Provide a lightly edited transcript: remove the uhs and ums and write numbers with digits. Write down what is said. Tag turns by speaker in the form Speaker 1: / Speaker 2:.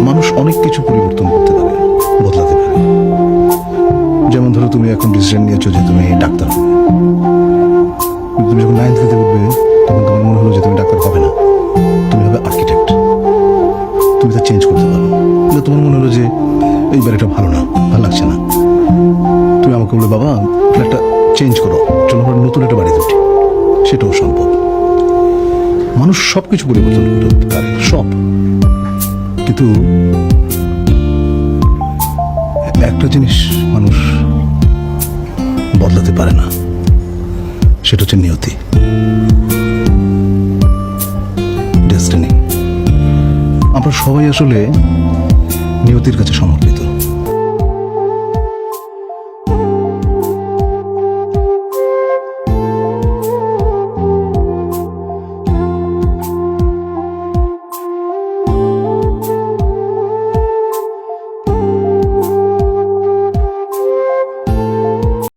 Speaker 1: মানুষ অনেক কিছু পরিবর্তন করতে পারে, বদলাতে পারে। যেমন ধরো তুমি এখন ডিসিশন নিয়েছো যে তুমি ডাক্তার হবে, কিন্তু তুমি যখন 9th গ্রেডে উঠবে তখন তোমার মনে হলো যে তুমি ডাক্তার হবে না, তুমি হবে আর্কিটেক্ট। তুমি তা চেঞ্জ করতে পারো। কিন্তু তোমার মনে হলো যে এইবার এটা ভালো না, ভালো লাগছে না, তুমি আমাকে বলবে বাবা ফ্ল্যাটটা চেঞ্জ করো, চলো আমরা নতুন একটা বাড়িতে উঠি। সেটাও সম্ভব। মানুষ সব কিছু পরিবর্তন করতে পারে, সব। কিন্তু একটা জিনিস মানুষ বদলাতে পারে না, সেটা হচ্ছে নিয়তি, ডেস্টিনি। আমরা সবাই আসলে নিয়তির কাছে সমর্পিত।